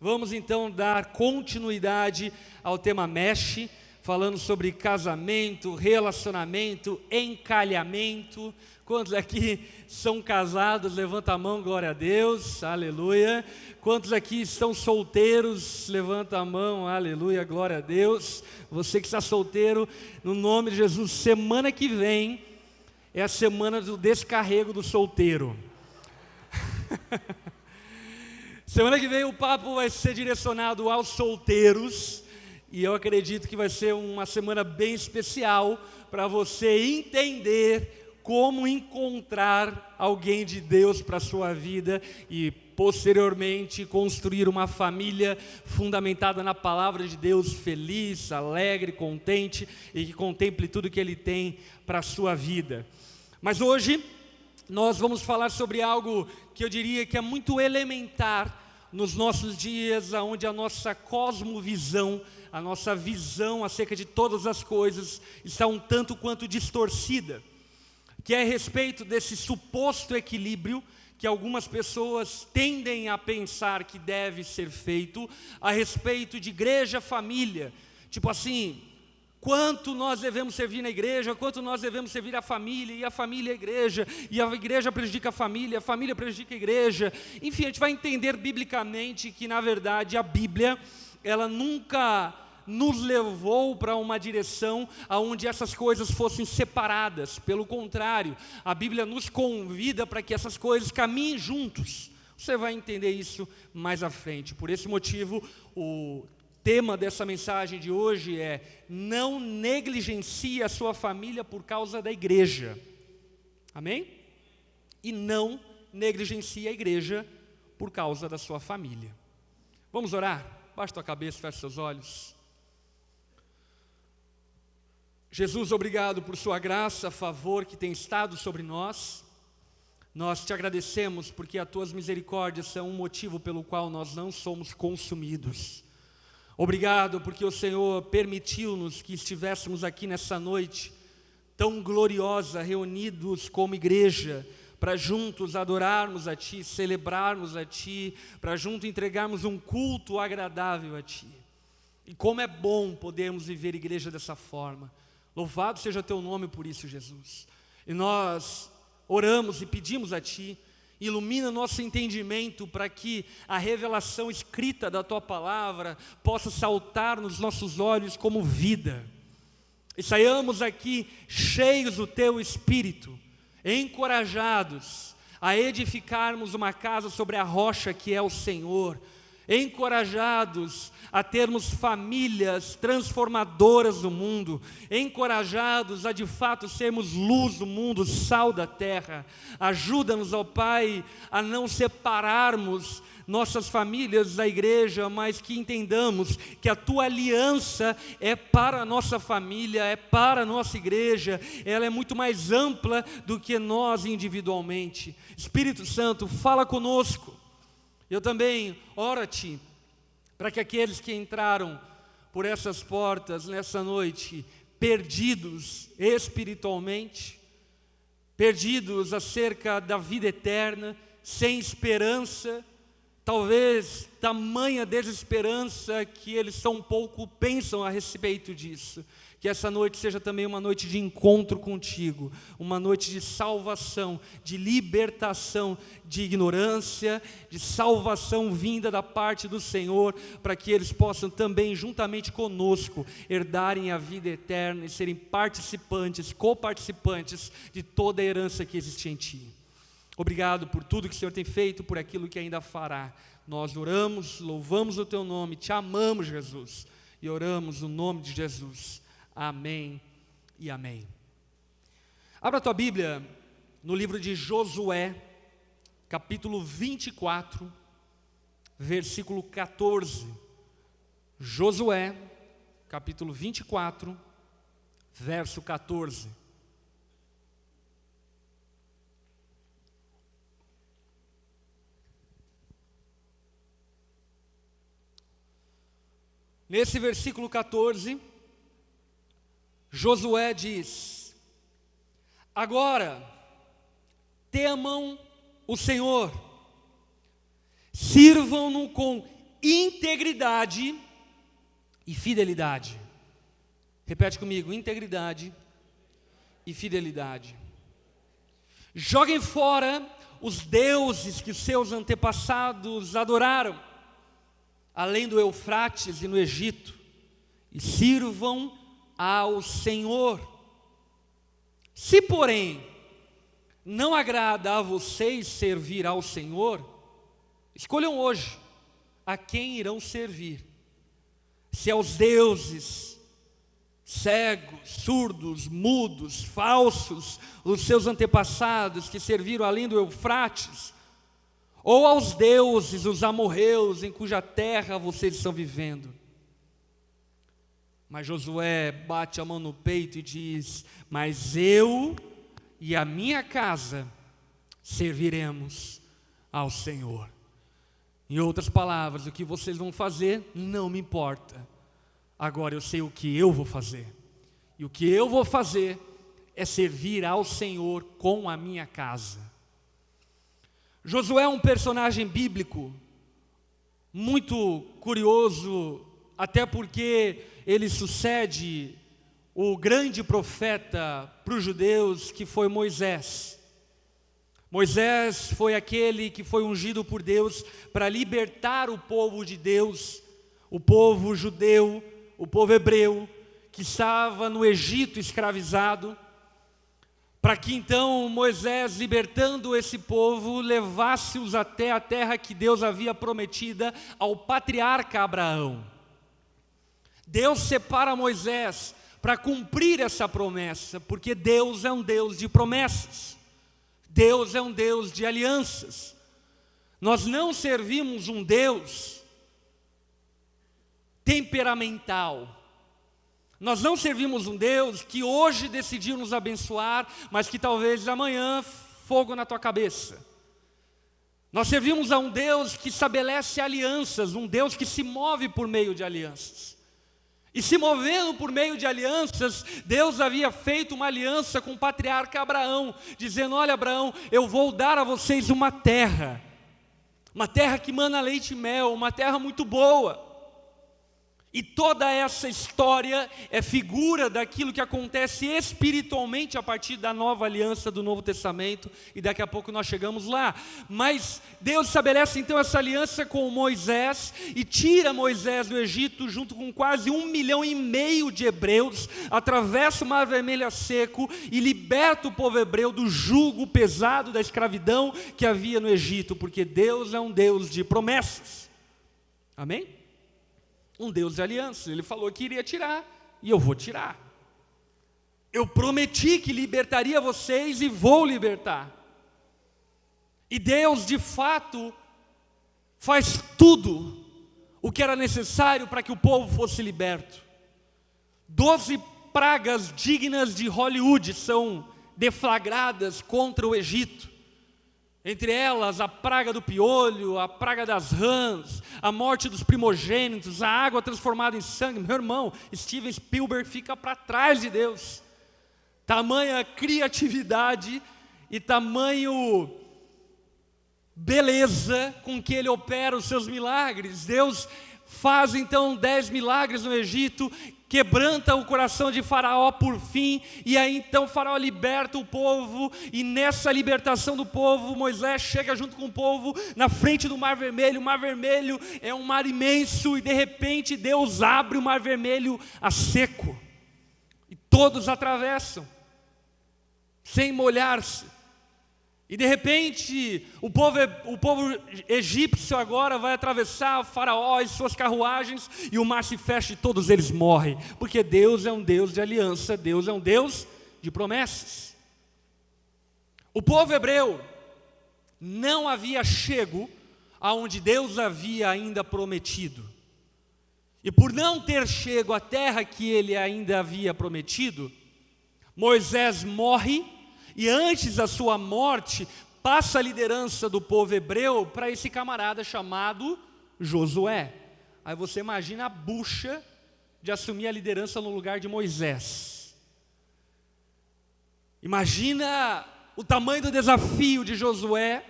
Vamos então dar continuidade ao tema Mexe, falando sobre casamento, relacionamento, encalhamento. Quantos aqui são casados? Levanta a mão, glória a Deus, aleluia. Quantos aqui estão solteiros? Levanta a mão, aleluia, glória a Deus. Você que está solteiro, no nome de Jesus, semana que vem é a semana do descarrego do solteiro. Semana que vem o papo vai ser direcionado aos solteiros, e eu acredito que vai ser uma semana bem especial para você entender como encontrar alguém de Deus para a sua vida e posteriormente construir uma família fundamentada na palavra de Deus, feliz, alegre, contente e que contemple tudo que Ele tem para a sua vida. Mas hoje nós vamos falar sobre algo que eu diria que é muito elementar nos nossos dias, onde a nossa cosmovisão, a nossa visão acerca de todas as coisas está um tanto quanto distorcida, que é a respeito desse suposto equilíbrio que algumas pessoas tendem a pensar que deve ser feito a respeito de igreja, família, tipo assim, quanto nós devemos servir na igreja, quanto nós devemos servir a família, e a família a igreja, e a igreja prejudica a família prejudica a igreja. Enfim, a gente vai entender biblicamente que, na verdade, a Bíblia, ela nunca nos levou para uma direção onde essas coisas fossem separadas. Pelo contrário, a Bíblia nos convida para que essas coisas caminhem juntos. Você vai entender isso mais à frente. Por esse motivo, o tema dessa mensagem de hoje é: não negligencie a sua família por causa da igreja. Amém? E não negligencie a igreja por causa da sua família. Vamos orar? Baixa tua cabeça, fecha seus olhos. Jesus, obrigado por sua graça, favor que tem estado sobre nós. Nós te agradecemos porque as tuas misericórdias são um motivo pelo qual nós não somos consumidos. Obrigado porque o Senhor permitiu-nos que estivéssemos aqui nessa noite tão gloriosa, reunidos como igreja, para juntos adorarmos a Ti, celebrarmos a Ti, para juntos entregarmos um culto agradável a Ti. E como é bom podermos viver igreja dessa forma. Louvado seja Teu nome por isso, Jesus. E nós oramos e pedimos a Ti, ilumina nosso entendimento para que a revelação escrita da Tua palavra possa saltar nos nossos olhos como vida. E saiamos aqui cheios do Teu Espírito, encorajados a edificarmos uma casa sobre a rocha que é o Senhor, encorajados a termos famílias transformadoras do mundo, encorajados a de fato sermos luz do mundo, sal da terra. Ajuda-nos, ó Pai, a não separarmos nossas famílias da igreja, mas que entendamos que a Tua aliança é para a nossa família, é para a nossa igreja, ela é muito mais ampla do que nós individualmente. Espírito Santo, fala conosco. Eu também oro a Ti, para que aqueles que entraram por essas portas nessa noite, perdidos espiritualmente, perdidos acerca da vida eterna, sem esperança, talvez tamanha desesperança que eles tão pouco pensam a respeito disso. Que essa noite seja também uma noite de encontro contigo, uma noite de salvação, de libertação de ignorância, de salvação vinda da parte do Senhor, para que eles possam também, juntamente conosco, herdarem a vida eterna e serem participantes, coparticipantes de toda a herança que existe em Ti. Obrigado por tudo que o Senhor tem feito, por aquilo que ainda fará. Nós oramos, louvamos o Teu nome, Te amamos, Jesus, e oramos no nome de Jesus. Amém e amém. Abra a tua Bíblia no livro de Josué, capítulo 24, versículo 14. Josué, capítulo 24, verso 14. Nesse versículo 14, Josué diz: agora temam o Senhor, sirvam-no com integridade e fidelidade. Repete comigo: integridade e fidelidade. Joguem fora os deuses que seus antepassados adoraram, além do Eufrates e no Egito, e sirvam ao Senhor. Se, porém, não agrada a vocês servir ao Senhor, escolham hoje a quem irão servir. Se aos deuses cegos, surdos, mudos, falsos, os seus antepassados que serviram além do Eufrates, ou aos deuses, os amorreus, em cuja terra vocês estão vivendo. Mas Josué bate a mão no peito e diz: mas eu e a minha casa serviremos ao Senhor. Em outras palavras, o que vocês vão fazer não me importa. Agora eu sei o que eu vou fazer. E o que eu vou fazer é servir ao Senhor com a minha casa. Josué é um personagem bíblico muito curioso, até porque ele sucede o grande profeta para os judeus, que foi Moisés. Moisés foi aquele que foi ungido por Deus para libertar o povo de Deus, o povo judeu, o povo hebreu, que estava no Egito escravizado, para que então Moisés, libertando esse povo, levasse-os até a terra que Deus havia prometida ao patriarca Abraão. Deus separa Moisés para cumprir essa promessa, porque Deus é um Deus de promessas. Deus é um Deus de alianças. Nós não servimos um Deus temperamental. Nós não servimos um Deus que hoje decidiu nos abençoar, mas que talvez amanhã fogo na tua cabeça. Nós servimos a um Deus que estabelece alianças, um Deus que se move por meio de alianças. E se movendo por meio de alianças, Deus havia feito uma aliança com o patriarca Abraão, dizendo: olha, Abraão, eu vou dar a vocês uma terra que mana leite e mel, uma terra muito boa. E toda essa história é figura daquilo que acontece espiritualmente a partir da nova aliança do Novo Testamento, e daqui a pouco nós chegamos lá. Mas Deus estabelece então essa aliança com Moisés e tira Moisés do Egito junto com quase 1,5 milhão de hebreus, atravessa o Mar Vermelho a seco e liberta o povo hebreu do jugo pesado da escravidão que havia no Egito, porque Deus é um Deus de promessas. Amém? Um Deus de aliança. Ele falou que iria tirar, e eu vou tirar. Eu prometi que libertaria vocês e vou libertar. E Deus, de fato, faz tudo o que era necessário para que o povo fosse liberto. 12 pragas dignas de Hollywood são deflagradas contra o Egito. Entre elas, a praga do piolho, a praga das rãs, a morte dos primogênitos, a água transformada em sangue. Meu irmão, Steven Spielberg fica para trás de Deus. Tamanha criatividade e tamanho beleza com que Ele opera os seus milagres. Deus faz então 10 milagres no Egito, quebranta o coração de Faraó por fim, e aí então Faraó liberta o povo, e nessa libertação do povo, Moisés chega junto com o povo na frente do Mar Vermelho. O Mar Vermelho é um mar imenso, e de repente Deus abre o Mar Vermelho a seco, e todos atravessam, sem molhar-se. E de repente, o povo egípcio agora vai atravessar Faraó e suas carruagens, e o mar se fecha e todos eles morrem, porque Deus é um Deus de aliança, Deus é um Deus de promessas. O povo hebreu não havia chego aonde Deus havia ainda prometido. E por não ter chego à terra que Ele ainda havia prometido, Moisés morre. E antes da sua morte, passa a liderança do povo hebreu para esse camarada chamado Josué. Aí você imagina a bucha de assumir a liderança no lugar de Moisés. Imagina o tamanho do desafio de Josué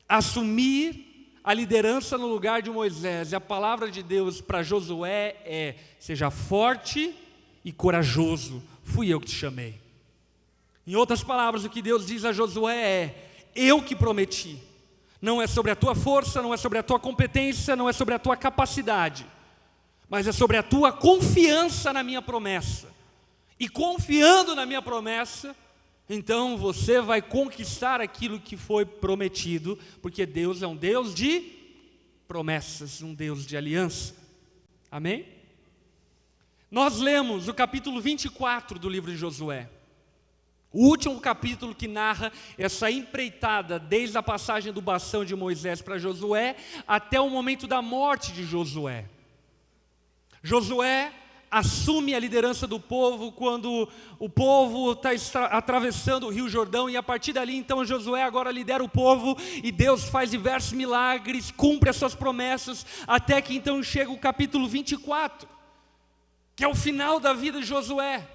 assumir a liderança no lugar de Moisés. E a palavra de Deus para Josué é: seja forte e corajoso, fui eu que te chamei. Em outras palavras, o que Deus diz a Josué é: eu que prometi. Não é sobre a tua força, não é sobre a tua competência, não é sobre a tua capacidade, mas é sobre a tua confiança na minha promessa. E confiando na minha promessa, então você vai conquistar aquilo que foi prometido, porque Deus é um Deus de promessas, um Deus de aliança. Amém? Nós lemos o capítulo 24 do livro de Josué. O último capítulo que narra essa empreitada, desde a passagem do bastão de Moisés para Josué, até o momento da morte de Josué. Josué assume a liderança do povo quando o povo está atravessando o rio Jordão, e a partir dali então Josué agora lidera o povo, e Deus faz diversos milagres, cumpre as suas promessas, até que então chega o capítulo 24, que é o final da vida de Josué.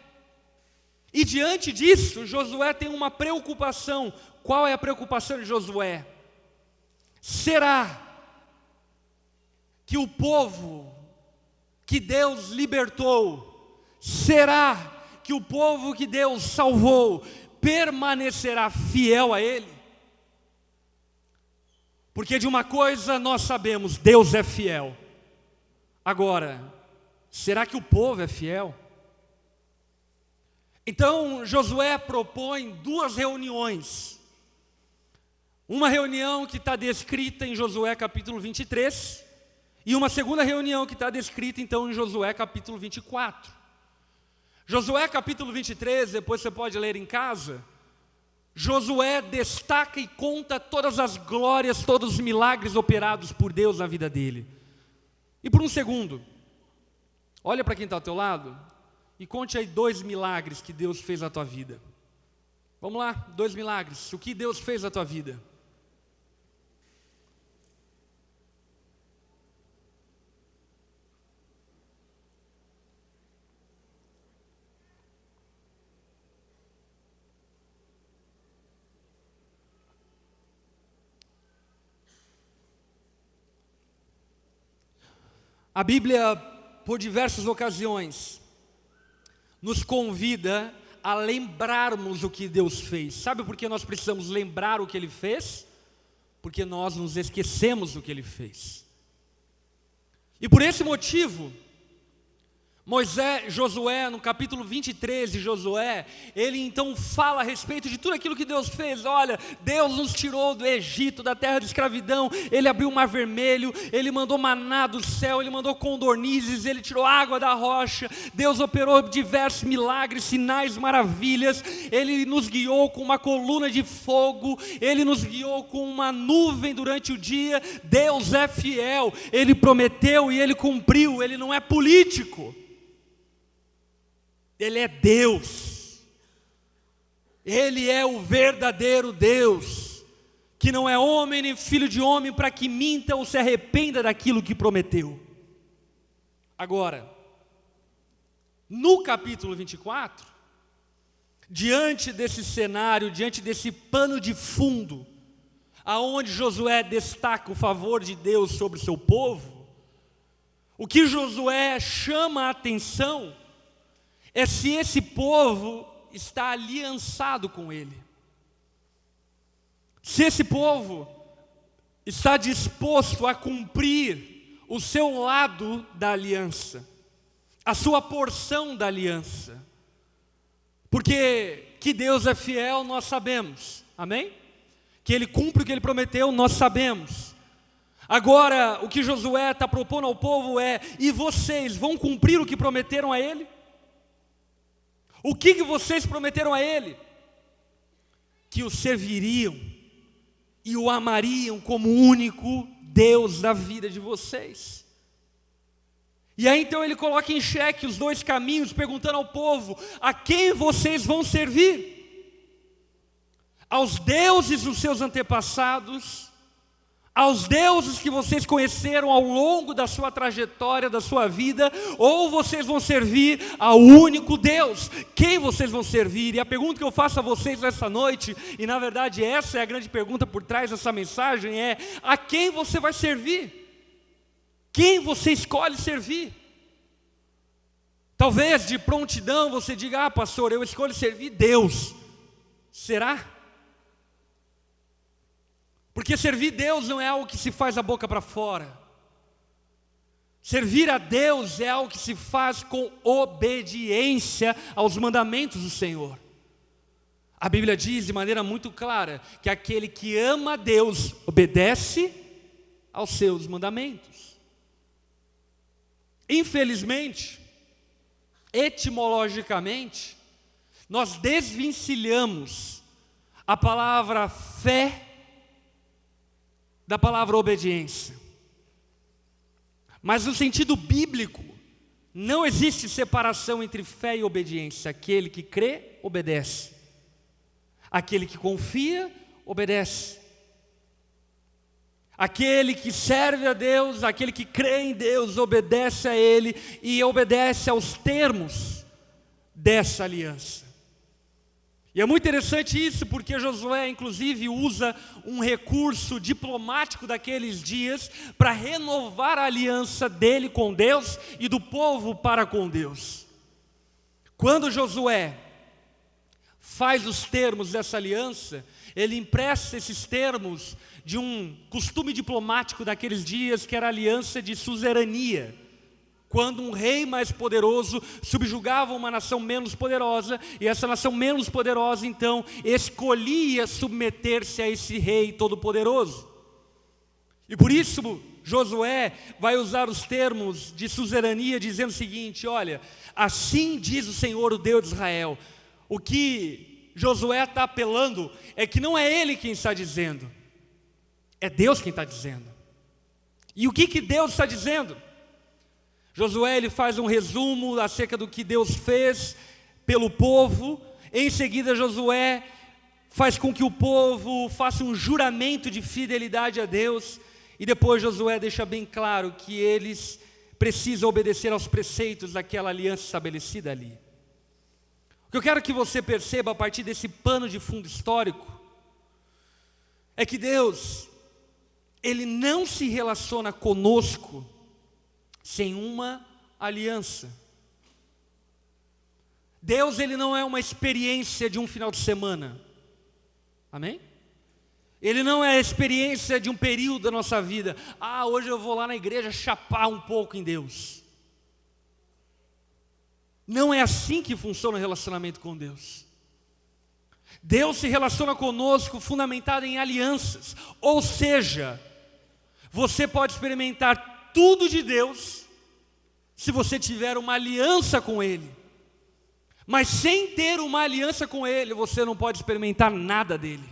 E diante disso, Josué tem uma preocupação. Qual é a preocupação de Josué? Será que o povo que Deus libertou, será que o povo que Deus salvou permanecerá fiel a Ele? Porque de uma coisa nós sabemos: Deus é fiel. Agora, será que o povo é fiel? Então Josué propõe duas reuniões. Uma reunião que está descrita em Josué capítulo 23, e uma segunda reunião que está descrita então em Josué capítulo 24. Josué capítulo 23, depois você pode ler em casa. Josué destaca e conta todas as glórias, todos os milagres operados por Deus na vida dele. E por um segundo, olha para quem está ao teu lado e conte aí 2 milagres que Deus fez na tua vida. Vamos lá, 2 milagres. O que Deus fez na tua vida? A Bíblia, por diversas ocasiões, nos convida a lembrarmos o que Deus fez. Sabe por que nós precisamos lembrar o que Ele fez? Porque nós nos esquecemos do que Ele fez. E por esse motivo, Josué, no capítulo 23 de Josué, ele então fala a respeito de tudo aquilo que Deus fez. Olha, Deus nos tirou do Egito, da terra de escravidão, Ele abriu o mar vermelho, Ele mandou maná do céu, Ele mandou codornizes, Ele tirou água da rocha, Deus operou diversos milagres, sinais, maravilhas, Ele nos guiou com uma coluna de fogo, Ele nos guiou com uma nuvem durante o dia. Deus é fiel, Ele prometeu e Ele cumpriu, Ele não é político. Ele é Deus, Ele é o verdadeiro Deus, que não é homem nem filho de homem para que minta ou se arrependa daquilo que prometeu. Agora, no capítulo 24, diante desse cenário, diante desse pano de fundo, aonde Josué destaca o favor de Deus sobre o seu povo, o que Josué chama a atenção é se esse povo está aliançado com Ele. Se esse povo está disposto a cumprir o seu lado da aliança, a sua porção da aliança. Porque que Deus é fiel, nós sabemos. Amém? Que Ele cumpre o que Ele prometeu, nós sabemos. Agora, o que Josué está propondo ao povo é: e vocês vão cumprir o que prometeram a Ele? O que vocês prometeram a Ele? Que o serviriam e o amariam como o único Deus da vida de vocês. E aí então ele coloca em xeque os 2 caminhos, perguntando ao povo: a quem vocês vão servir? Aos deuses dos seus antepassados, aos deuses que vocês conheceram ao longo da sua trajetória, da sua vida, ou vocês vão servir ao único Deus? Quem vocês vão servir? E a pergunta que eu faço a vocês essa noite, e na verdade essa é a grande pergunta por trás dessa mensagem, é: a quem você vai servir? Quem você escolhe servir? Talvez de prontidão você diga: pastor, eu escolho servir Deus. Será? Porque servir Deus não é algo que se faz da boca para fora. Servir a Deus é algo que se faz com obediência aos mandamentos do Senhor. A Bíblia diz de maneira muito clara que aquele que ama a Deus obedece aos seus mandamentos. Infelizmente, etimologicamente, nós desvencilhamos a palavra fé da palavra obediência. Mas no sentido bíblico, não existe separação entre fé e obediência. Aquele que crê, obedece. Aquele que confia, obedece. Aquele que serve a Deus, aquele que crê em Deus, obedece a Ele e obedece aos termos dessa aliança. E é muito interessante isso, porque Josué, inclusive, usa um recurso diplomático daqueles dias para renovar a aliança dele com Deus e do povo para com Deus. Quando Josué faz os termos dessa aliança, ele empresta esses termos de um costume diplomático daqueles dias, que era a aliança de suzerania. Quando um rei mais poderoso subjugava uma nação menos poderosa, e essa nação menos poderosa, então, escolhia submeter-se a esse rei todo-poderoso. E por isso, Josué vai usar os termos de suzerania, dizendo o seguinte: olha, assim diz o Senhor, o Deus de Israel. O que Josué está apelando é que não é ele quem está dizendo, é Deus quem está dizendo. E o que Deus está dizendo? Josué ele faz um resumo acerca do que Deus fez pelo povo. Em seguida, Josué faz com que o povo faça um juramento de fidelidade a Deus. E depois Josué deixa bem claro que eles precisam obedecer aos preceitos daquela aliança estabelecida ali. O que eu quero que você perceba a partir desse pano de fundo histórico é que Deus, Ele não se relaciona conosco sem uma aliança. Deus, Ele não é uma experiência de um final de semana. Amém? Ele não é a experiência de um período da nossa vida. Hoje eu vou lá na igreja chapar um pouco em Deus. Não é assim que funciona o relacionamento com Deus. Deus se relaciona conosco fundamentado em alianças. Ou seja, você pode experimentar tudo de Deus se você tiver uma aliança com Ele. Mas sem ter uma aliança com Ele, você não pode experimentar nada dEle.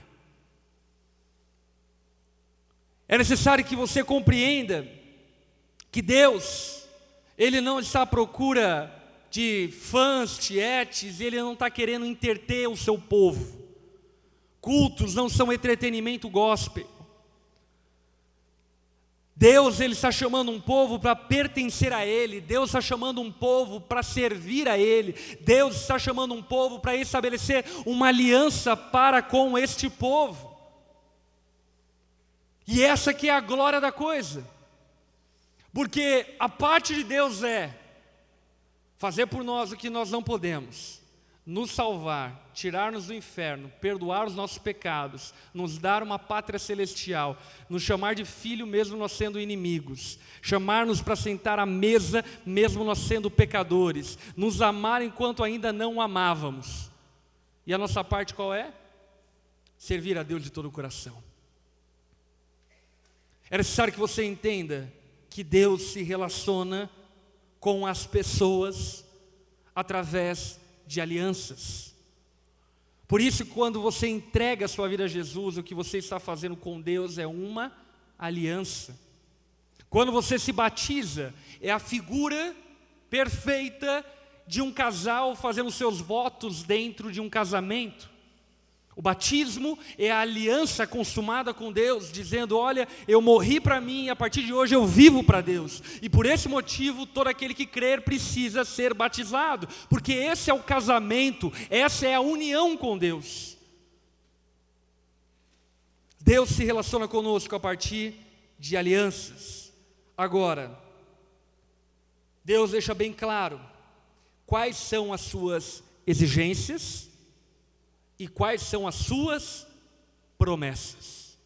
É necessário que você compreenda que Deus, Ele não está à procura de fãs, tietes, Ele não está querendo entreter o seu povo. Cultos não são entretenimento gospel. Deus, Ele está chamando um povo para pertencer a Ele. Deus está chamando um povo para servir a Ele. Deus está chamando um povo para estabelecer uma aliança para com este povo. E essa que é a glória da coisa. Porque a parte de Deus é fazer por nós o que nós não podemos. Nos salvar, tirar-nos do inferno, perdoar os nossos pecados, nos dar uma pátria celestial, nos chamar de filho mesmo nós sendo inimigos, chamar-nos para sentar à mesa mesmo nós sendo pecadores, nos amar enquanto ainda não o amávamos. E a nossa parte qual é? Servir a Deus de todo o coração. É necessário que você entenda que Deus se relaciona com as pessoas através de alianças. Por isso, quando você entrega a sua vida a Jesus, o que você está fazendo com Deus é uma aliança. Quando você se batiza, é a figura perfeita de um casal fazendo seus votos dentro de um casamento. O batismo é a aliança consumada com Deus, dizendo: olha, eu morri para mim e a partir de hoje eu vivo para Deus. E por esse motivo, todo aquele que crer precisa ser batizado, porque esse é o casamento, essa é a união com Deus. Deus se relaciona conosco a partir de alianças. Agora, Deus deixa bem claro quais são as suas exigências e quais são as suas promessas.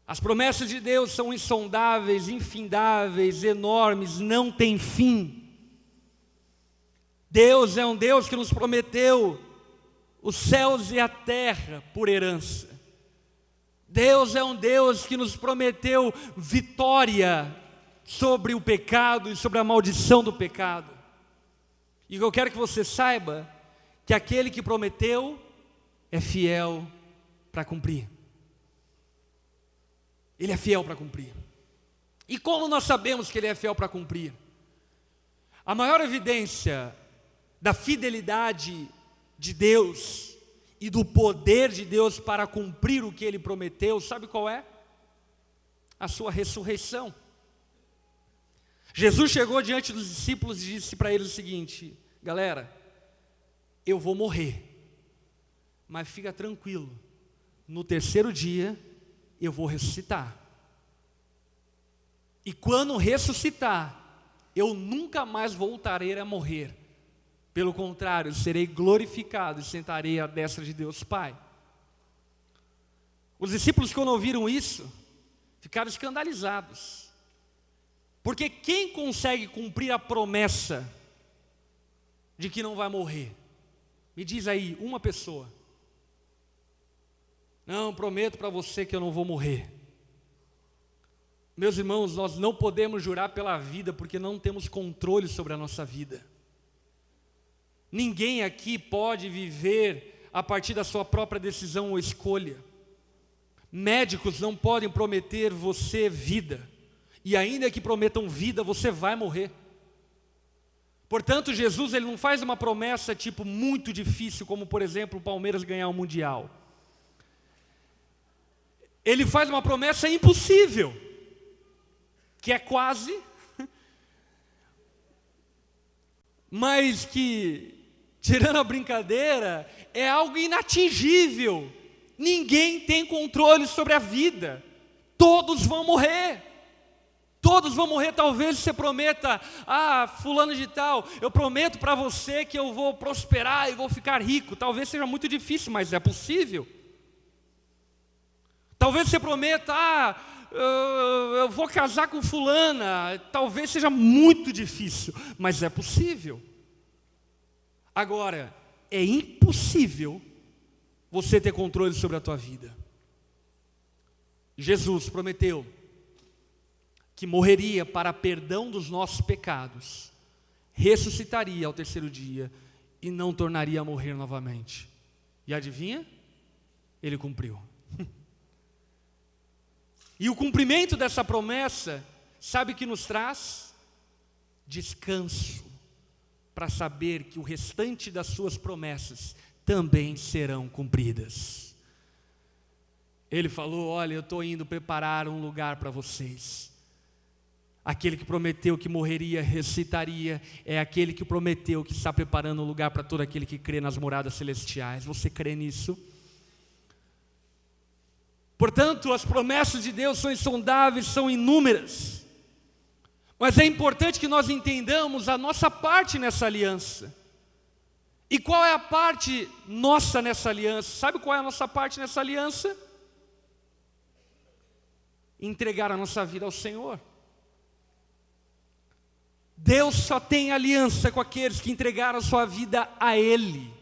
As promessas de Deus são insondáveis, infindáveis, enormes, não tem fim. Deus é um Deus que nos prometeu os céus e a terra por herança. Deus é um Deus que nos prometeu vitória sobre o pecado e sobre a maldição do pecado. E eu quero que você saiba que aquele que prometeu é fiel para cumprir. Ele é fiel para cumprir. E como nós sabemos que Ele é fiel para cumprir? A maior evidência da fidelidade de Deus e do poder de Deus para cumprir o que Ele prometeu, sabe qual é? A sua ressurreição. Jesus chegou diante dos discípulos e disse para eles o seguinte: galera, eu vou morrer, mas fica tranquilo, no terceiro dia eu vou ressuscitar. E quando ressuscitar, eu nunca mais voltarei a morrer. Pelo contrário, serei glorificado e sentarei à destra de Deus Pai. Os discípulos, quando ouviram isso, ficaram escandalizados. Porque quem consegue cumprir a promessa de que não vai morrer? Me diz aí, uma pessoa. Não, prometo para você que eu não vou morrer. Meus irmãos, nós não podemos jurar pela vida porque não temos controle sobre a nossa vida. Ninguém aqui pode viver a partir da sua própria decisão ou escolha. Médicos não podem prometer você vida. E ainda que prometam vida, você vai morrer. Portanto, Jesus ele não faz uma promessa tipo muito difícil, como por exemplo o Palmeiras ganhar o Mundial. Ele faz uma promessa impossível, que é quase, mas que, tirando a brincadeira, é algo inatingível. Ninguém tem controle sobre a vida. Todos vão morrer. Todos vão morrer. Talvez você prometa: fulano de tal, eu prometo para você que eu vou prosperar e vou ficar rico. Talvez seja muito difícil, mas é possível. Talvez você prometa: eu vou casar com fulana. Talvez seja muito difícil, mas é possível. Agora, é impossível você ter controle sobre a tua vida. Jesus prometeu que morreria para perdão dos nossos pecados, ressuscitaria ao terceiro dia e não tornaria a morrer novamente. E adivinha? Ele cumpriu. E o cumprimento dessa promessa, sabe o que nos traz? Descanso, para saber que o restante das suas promessas também serão cumpridas. Ele falou: olha, eu estou indo preparar um lugar para vocês. Aquele que prometeu que morreria, ressuscitaria, é aquele que prometeu que está preparando um lugar para todo aquele que crê nas moradas celestiais. Você crê nisso? Portanto, as promessas de Deus são insondáveis, são inúmeras. Mas é importante que nós entendamos a nossa parte nessa aliança. E qual é a parte nossa nessa aliança? Sabe qual é a nossa parte nessa aliança? Entregar a nossa vida ao Senhor. Deus só tem aliança com aqueles que entregaram a sua vida a Ele.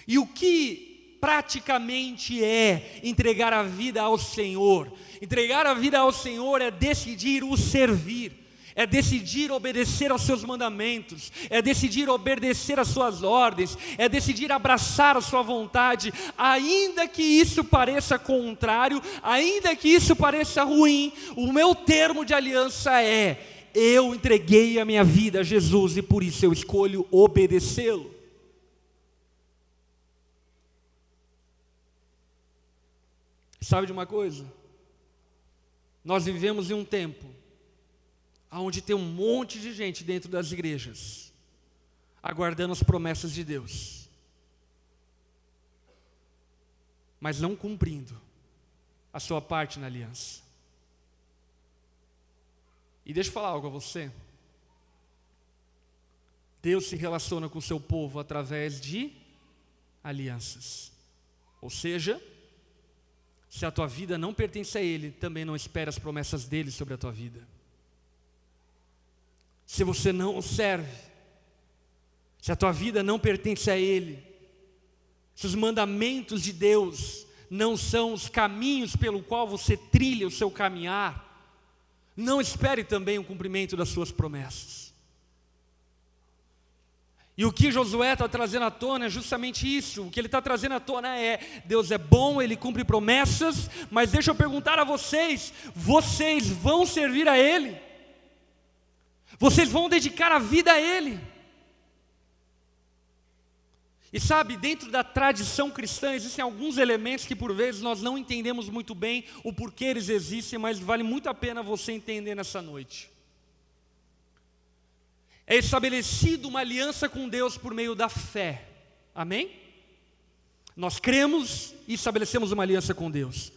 E o que praticamente é entregar a vida ao Senhor? Entregar a vida ao Senhor é decidir o servir, é decidir obedecer aos seus mandamentos, é decidir obedecer às suas ordens, é decidir abraçar a sua vontade, ainda que isso pareça contrário, ainda que isso pareça ruim. O meu termo de aliança é: eu entreguei a minha vida a Jesus e por isso eu escolho obedecê-lo. Sabe de uma coisa? Nós vivemos em um tempo onde tem um monte de gente dentro das igrejas, aguardando as promessas de Deus, mas não cumprindo a sua parte na aliança. E deixa eu falar algo a você. Deus se relaciona com o seu povo através de alianças. Ou seja, se a tua vida não pertence a Ele, também não espere as promessas dEle sobre a tua vida. Se você não o serve, se a tua vida não pertence a Ele, se os mandamentos de Deus não são os caminhos pelo qual você trilha o seu caminhar, não espere também o cumprimento das suas promessas. E o que Josué está trazendo à tona é justamente isso. O que ele está trazendo à tona é: Deus é bom, Ele cumpre promessas, mas deixa eu perguntar a vocês: vocês vão servir a Ele? Vocês vão dedicar a vida a Ele? E sabe, dentro da tradição cristã existem alguns elementos que por vezes nós não entendemos muito bem o porquê eles existem, mas vale muito a pena você entender nessa noite. É estabelecida uma aliança com Deus por meio da fé, amém? Nós cremos e estabelecemos uma aliança com Deus.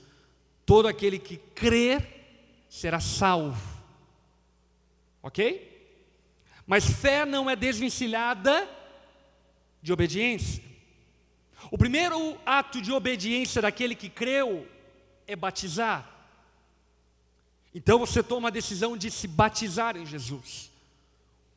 Todo aquele que crer será salvo, ok? Mas fé não é desvencilhada de obediência. O primeiro ato de obediência daquele que creu é batizar. Então você toma a decisão de se batizar em Jesus,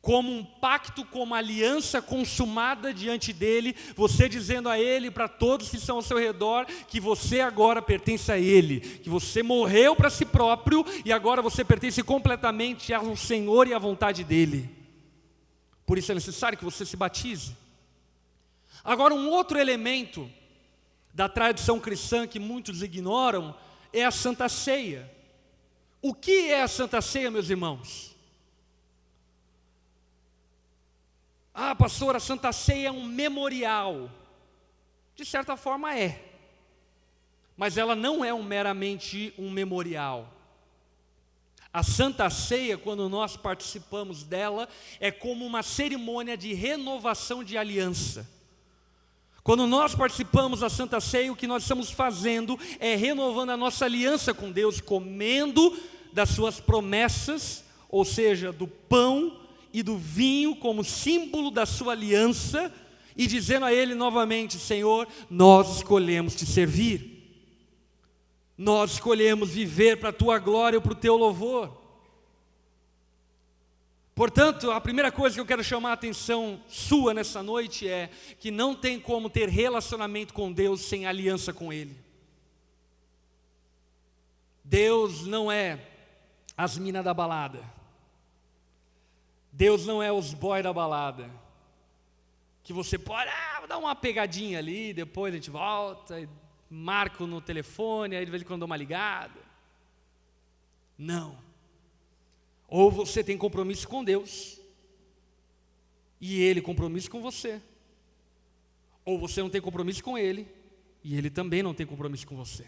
como um pacto, como uma aliança consumada diante dele, você dizendo a ele, para todos que estão ao seu redor, que você agora pertence a ele, que você morreu para si próprio e agora você pertence completamente ao Senhor e à vontade dele. Por isso é necessário que você se batize. Agora, um outro elemento da tradição cristã que muitos ignoram é a Santa Ceia. O que é a Santa Ceia, meus irmãos? Ah, pastor, a Santa Ceia é um memorial. De certa forma é. Mas ela não é meramente um memorial. A Santa Ceia, quando nós participamos dela, é como uma cerimônia de renovação de aliança. Quando nós participamos da Santa Ceia, o que nós estamos fazendo é renovando a nossa aliança com Deus, comendo das suas promessas, ou seja, do pão e do vinho como símbolo da sua aliança, e dizendo a Ele novamente: Senhor, nós escolhemos te servir. Nós escolhemos viver para a Tua glória ou para o Teu louvor. Portanto, a primeira coisa que eu quero chamar a atenção sua nessa noite é que não tem como ter relacionamento com Deus sem aliança com Ele. Deus não é as minas da balada. Deus não é os boys da balada. Que você pode dar uma pegadinha ali, depois a gente volta, marco no telefone, aí de vez em quando dou uma ligada. Não. Ou você tem compromisso com Deus, e Ele compromisso com você. Ou você não tem compromisso com Ele, e Ele também não tem compromisso com você.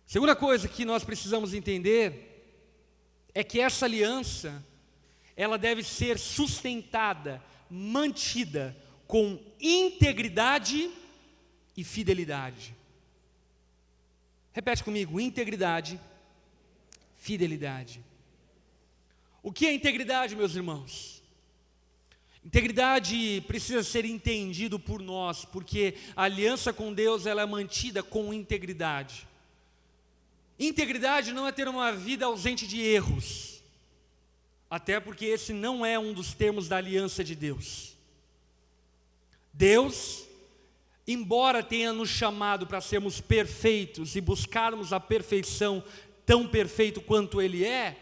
Segunda coisa que nós precisamos entender é que essa aliança, ela deve ser sustentada, mantida com integridade e fidelidade. Repete comigo: integridade, fidelidade. O que é integridade, meus irmãos? Integridade precisa ser entendido por nós, porque a aliança com Deus ela é mantida com integridade. Integridade não é ter uma vida ausente de erros, até porque esse não é um dos termos da aliança de Deus. Deus, embora tenha nos chamado para sermos perfeitos e buscarmos a perfeição tão perfeito quanto Ele é,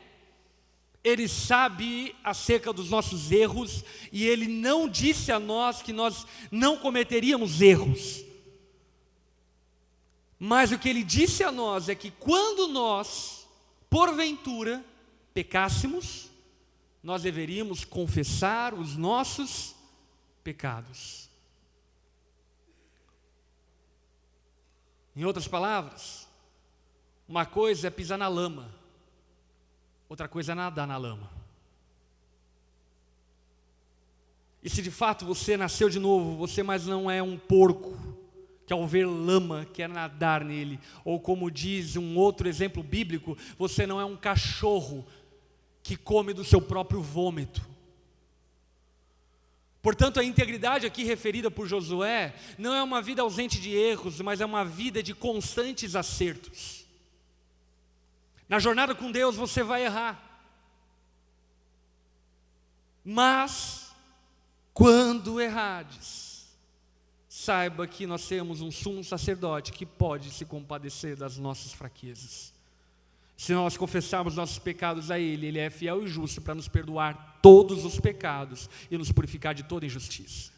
Ele sabe acerca dos nossos erros, e Ele não disse a nós que nós não cometeríamos erros. Mas o que Ele disse a nós é que quando nós, porventura, pecássemos, nós deveríamos confessar os nossos pecados. Em outras palavras, uma coisa é pisar na lama, outra coisa é nadar na lama. E se de fato você nasceu de novo, você mais não é um porco que ao ver lama quer nadar nele. Ou como diz um outro exemplo bíblico, você não é um cachorro que come do seu próprio vômito. Portanto, a integridade aqui referida por Josué não é uma vida ausente de erros, mas é uma vida de constantes acertos. Na jornada com Deus você vai errar. Mas, quando errades, saiba que nós temos um sumo sacerdote que pode se compadecer das nossas fraquezas. Se nós confessarmos nossos pecados a Ele, Ele é fiel e justo para nos perdoar todos os pecados e nos purificar de toda injustiça.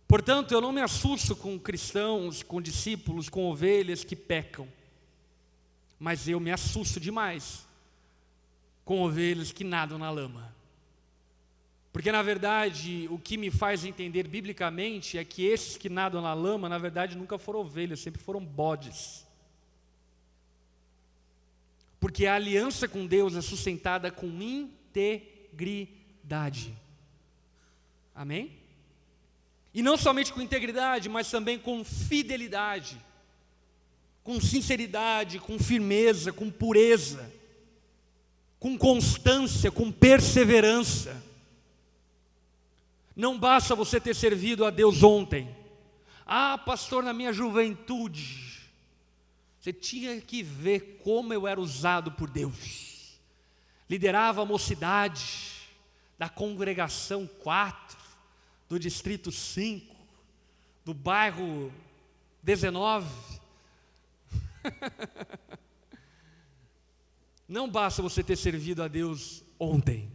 Portanto, eu não me assusto com cristãos, com discípulos, com ovelhas que pecam. Mas eu me assusto demais com ovelhas que nadam na lama. Porque, na verdade, o que me faz entender biblicamente é que esses que nadam na lama, na verdade, nunca foram ovelhas, sempre foram bodes. Porque a aliança com Deus é sustentada com integridade. Amém? E não somente com integridade, mas também com fidelidade, com sinceridade, com firmeza, com pureza, com constância, com perseverança. Não basta você ter servido a Deus ontem. Ah, pastor, na minha juventude, você tinha que ver como eu era usado por Deus. Liderava a mocidade da congregação 4, do distrito 5, do bairro 19. Não basta você ter servido a Deus ontem.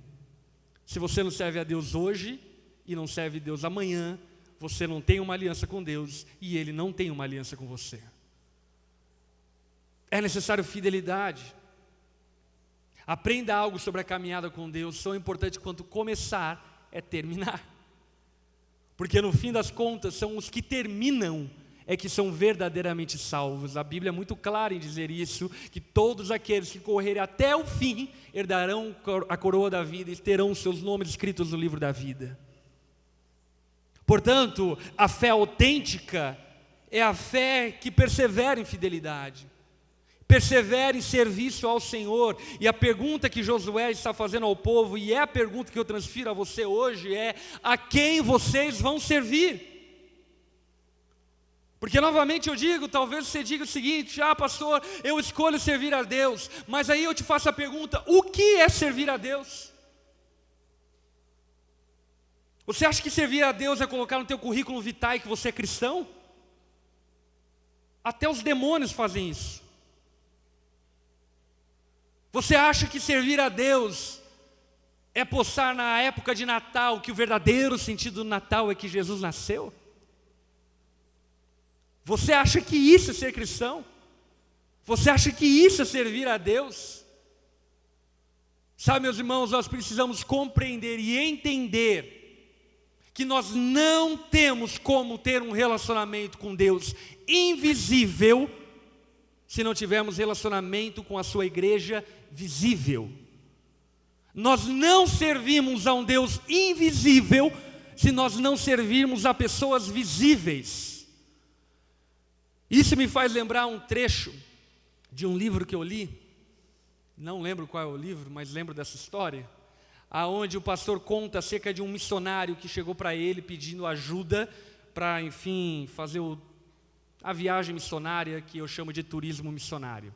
Se você não serve a Deus hoje e não serve a Deus amanhã, você não tem uma aliança com Deus e Ele não tem uma aliança com você. É necessário fidelidade. Aprenda algo sobre a caminhada com Deus. Tão importante quanto começar é terminar. Porque no fim das contas são os que terminam é que são verdadeiramente salvos. A Bíblia é muito clara em dizer isso, que todos aqueles que correrem até o fim herdarão a coroa da vida e terão seus nomes escritos no livro da vida. Portanto, a fé autêntica é a fé que persevera em fidelidade, persevera em serviço ao Senhor. E a pergunta que Josué está fazendo ao povo, e é a pergunta que eu transfiro a você hoje, é: a quem vocês vão servir? Porque novamente eu digo, talvez você diga o seguinte: ah, pastor, eu escolho servir a Deus. Mas aí eu te faço a pergunta: o que é servir a Deus? Você acha que servir a Deus é colocar no teu currículo vitae que você é cristão? Até os demônios fazem isso. Você acha que servir a Deus é postar na época de Natal que o verdadeiro sentido do Natal é que Jesus nasceu? Você acha que isso é ser cristão? Você acha que isso é servir a Deus? Sabe, meus irmãos, nós precisamos compreender e entender que nós não temos como ter um relacionamento com Deus invisível se não tivermos relacionamento com a sua igreja visível. Nós não servimos a um Deus invisível se nós não servirmos a pessoas visíveis. Isso me faz lembrar um trecho de um livro que eu li, não lembro qual é o livro, mas lembro dessa história, aonde o pastor conta acerca de um missionário que chegou para ele pedindo ajuda para, enfim, fazer a viagem missionária, que eu chamo de turismo missionário.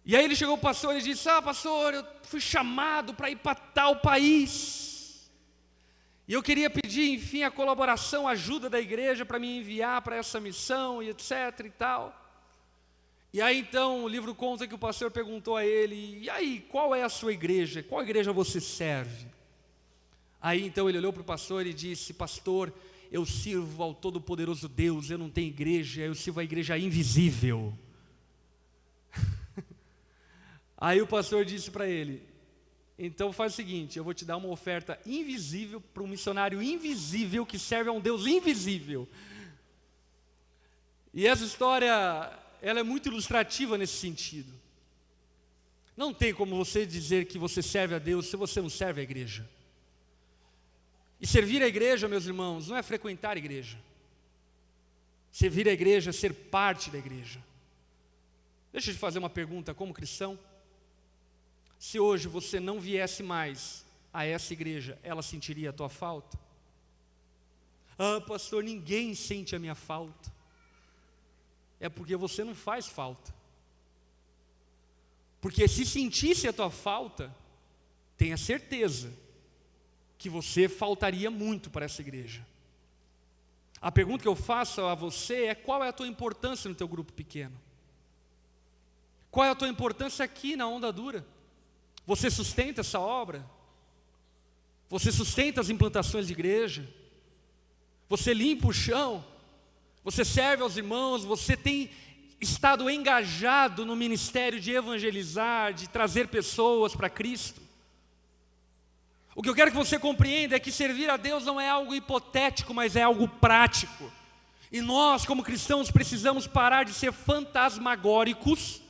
E aí ele chegou para o pastor e disse: ah, pastor, eu fui chamado para ir para tal país, e eu queria pedir, enfim, a colaboração, a ajuda da igreja para me enviar para essa missão, e etc e tal. E aí então o livro conta que o pastor perguntou a ele: e aí, qual é a sua igreja? Qual igreja você serve? Aí então ele olhou para o pastor e disse: pastor, eu sirvo ao Todo-Poderoso Deus, eu não tenho igreja, eu sirvo a igreja invisível. Aí o pastor disse para ele: então faz o seguinte, eu vou te dar uma oferta invisível para um missionário invisível que serve a um Deus invisível. E essa história, ela é muito ilustrativa nesse sentido. Não tem como você dizer que você serve a Deus se você não serve a igreja. E servir a igreja, meus irmãos, não é frequentar a igreja. Servir a igreja é ser parte da igreja. Deixa eu te fazer uma pergunta como cristão. Se hoje você não viesse mais a essa igreja, ela sentiria a tua falta? Ah, pastor, ninguém sente a minha falta. É porque você não faz falta. Porque se sentisse a tua falta, tenha certeza que você faltaria muito para essa igreja. A pergunta que eu faço a você é: qual é a tua importância no teu grupo pequeno? Qual é a tua importância aqui na Onda Dura? Você sustenta essa obra? Você sustenta as implantações de igreja? Você limpa o chão? Você serve aos irmãos? Você tem estado engajado no ministério de evangelizar, de trazer pessoas para Cristo? O que eu quero que você compreenda é que servir a Deus não é algo hipotético, mas é algo prático. E nós, como cristãos, precisamos parar de ser fantasmagóricos,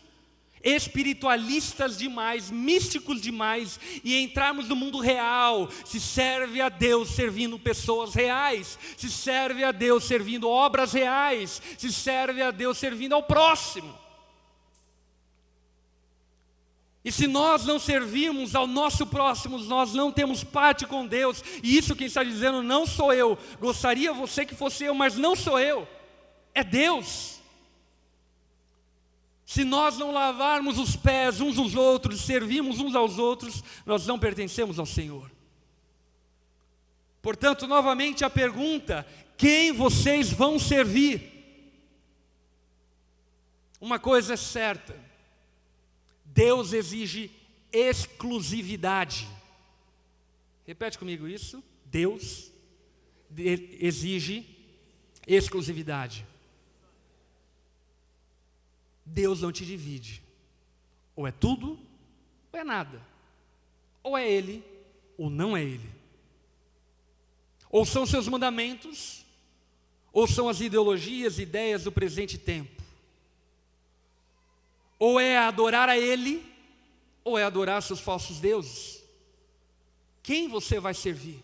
espiritualistas demais, místicos demais, e entrarmos no mundo real. Se serve a Deus servindo pessoas reais, se serve a Deus servindo obras reais, se serve a Deus servindo ao próximo. E se nós não servirmos ao nosso próximo, nós não temos parte com Deus. E isso quem está dizendo não sou eu. Gostaria você que fosse eu, mas não sou eu. É Deus. Se nós não lavarmos os pés uns dos outros, servirmos uns aos outros, nós não pertencemos ao Senhor. Portanto, novamente a pergunta: quem vocês vão servir? Uma coisa é certa: Deus exige exclusividade. Repete comigo isso. Deus exige exclusividade. Deus não te divide. Ou é tudo, ou é nada. Ou é Ele, ou não é Ele. Ou são seus mandamentos, ou são as ideologias, ideias do presente tempo. Ou é adorar a Ele, ou é adorar seus falsos deuses. Quem você vai servir?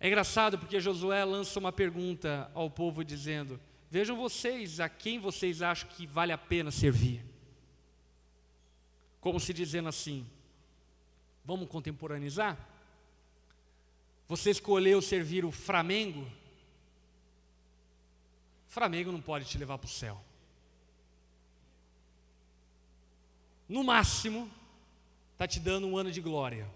É engraçado porque Josué lança uma pergunta ao povo dizendo: vejam vocês, a quem vocês acham que vale a pena servir? Como se dizendo assim: vamos contemporaneizar? Você escolheu servir o Flamengo? Flamengo não pode te levar para o céu. No máximo, está te dando um ano de glória.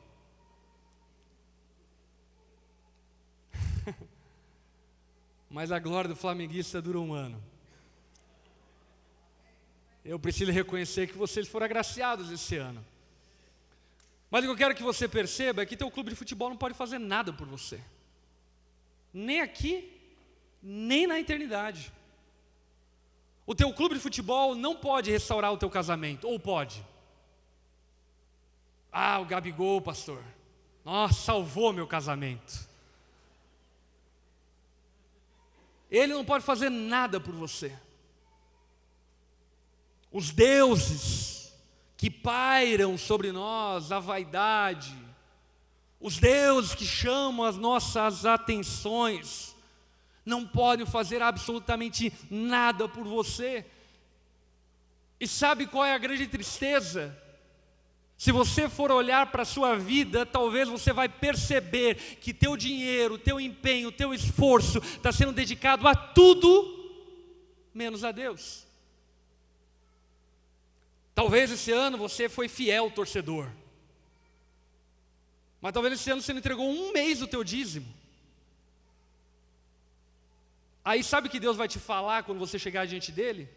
Mas a glória do flamenguista dura um ano. Eu preciso reconhecer que vocês foram agraciados esse ano. Mas o que eu quero que você perceba é que teu clube de futebol não pode fazer nada por você. Nem aqui, nem na eternidade. O teu clube de futebol não pode restaurar o teu casamento, ou pode? Ah, o Gabigol, pastor. Nossa, salvou meu casamento. Ele não pode fazer nada por você. Os deuses que pairam sobre nós, a vaidade, os deuses que chamam as nossas atenções, não podem fazer absolutamente nada por você. E sabe qual é a grande tristeza? Se você for olhar para a sua vida, talvez você vai perceber que teu dinheiro, teu empenho, teu esforço está sendo dedicado a tudo menos a Deus. Talvez esse ano você foi fiel torcedor, mas talvez esse ano você não entregou um mês do teu dízimo. Aí sabe o que Deus vai te falar quando você chegar diante dele?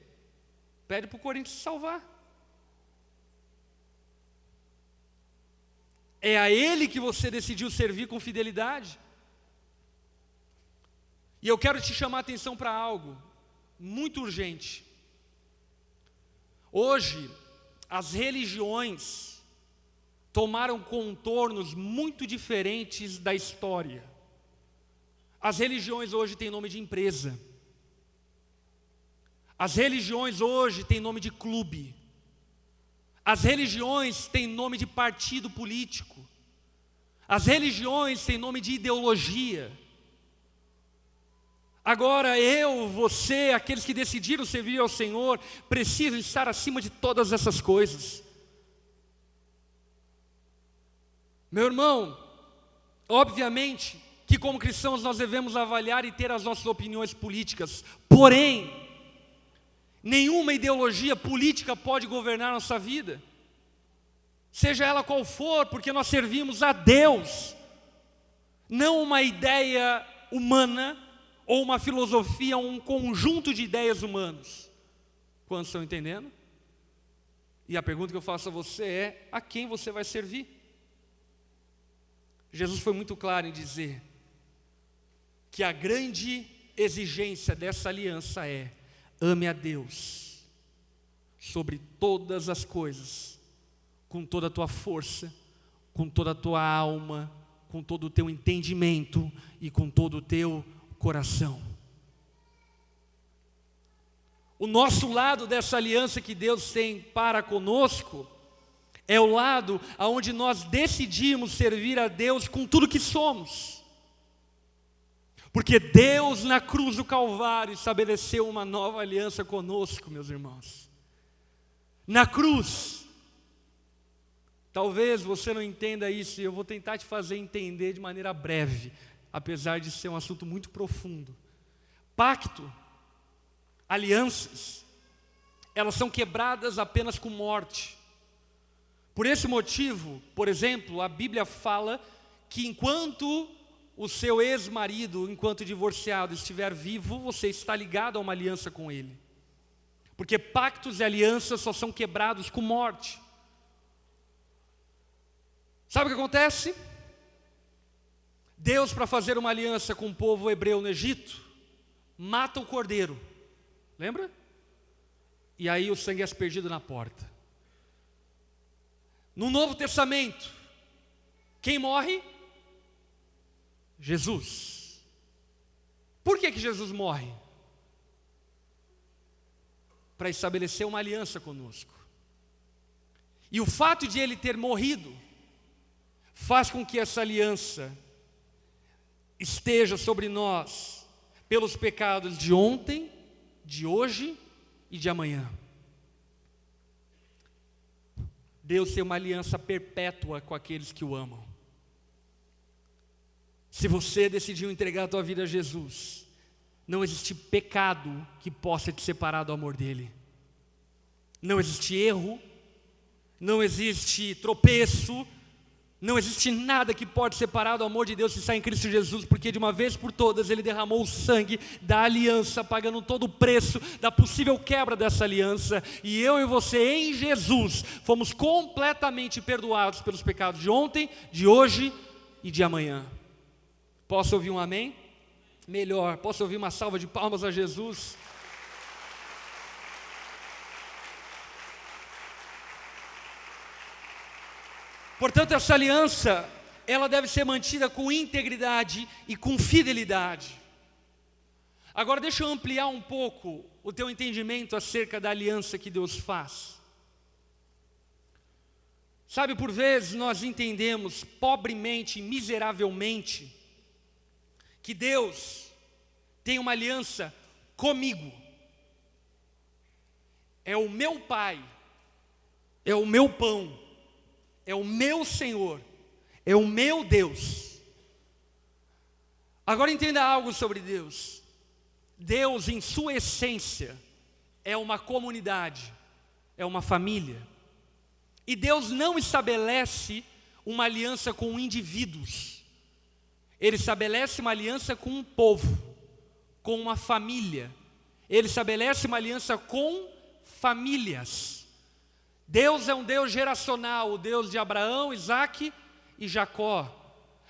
Pede para o Corinthians se salvar. É a Ele que você decidiu servir com fidelidade. E eu quero te chamar a atenção para algo muito urgente. Hoje, as religiões tomaram contornos muito diferentes da história. As religiões hoje têm nome de empresa. As religiões hoje têm nome de clube. As religiões têm nome de partido político. As religiões têm nome de ideologia. Agora eu, você, aqueles que decidiram servir ao Senhor, precisam estar acima de todas essas coisas. Meu irmão, obviamente que como cristãos nós devemos avaliar e ter as nossas opiniões políticas. Porém, nenhuma ideologia política pode governar nossa vida. Seja ela qual for, porque nós servimos a Deus. Não uma ideia humana ou uma filosofia, um conjunto de ideias humanas. Quantos estão entendendo? E a pergunta que eu faço a você é: a quem você vai servir? Jesus foi muito claro em dizer que a grande exigência dessa aliança é: ame a Deus sobre todas as coisas, com toda a tua força, com toda a tua alma, com todo o teu entendimento e com todo o teu coração. O nosso lado dessa aliança que Deus tem para conosco é o lado onde nós decidimos servir a Deus com tudo que somos. Porque Deus na cruz do Calvário estabeleceu uma nova aliança conosco, meus irmãos. Na cruz. Talvez você não entenda isso, e eu vou tentar te fazer entender de maneira breve, apesar de ser um assunto muito profundo. Pacto, alianças, elas são quebradas apenas com morte. Por esse motivo, por exemplo, a Bíblia fala que enquanto o seu ex-marido, enquanto divorciado, estiver vivo, você está ligado a uma aliança com ele. Porque pactos e alianças só são quebrados com morte. Sabe o que acontece? Deus, para fazer uma aliança com o povo hebreu no Egito, mata o cordeiro. Lembra? E aí o sangue é aspergido na porta. No Novo Testamento, quem morre? Jesus. Por que Jesus morre? Para estabelecer uma aliança conosco. E o fato de ele ter morrido faz com que essa aliança esteja sobre nós pelos pecados de ontem, de hoje e de amanhã. Deus tem uma aliança perpétua com aqueles que o amam. Se você decidiu entregar a tua vida a Jesus, não existe pecado que possa te separar do amor dele. Não existe erro, não existe tropeço, não existe nada que pode separar do amor de Deus que está em Cristo Jesus, porque de uma vez por todas Ele derramou o sangue da aliança, pagando todo o preço da possível quebra dessa aliança, e eu e você em Jesus fomos completamente perdoados pelos pecados de ontem, de hoje e de amanhã. Posso ouvir um amém? Melhor, posso ouvir uma salva de palmas a Jesus? Portanto, essa aliança, ela deve ser mantida com integridade e com fidelidade. Agora deixa eu ampliar um pouco o teu entendimento acerca da aliança que Deus faz. Sabe, por vezes nós entendemos pobremente, miseravelmente, que Deus tem uma aliança comigo. É o meu Pai, é o meu pão, é o meu Senhor, é o meu Deus. Agora entenda algo sobre Deus. Deus, em sua essência, é uma comunidade, é uma família. E Deus não estabelece uma aliança com indivíduos. Ele estabelece uma aliança com um povo, com uma família. Ele estabelece uma aliança com famílias. Deus é um Deus geracional, o Deus de Abraão, Isaque e Jacó.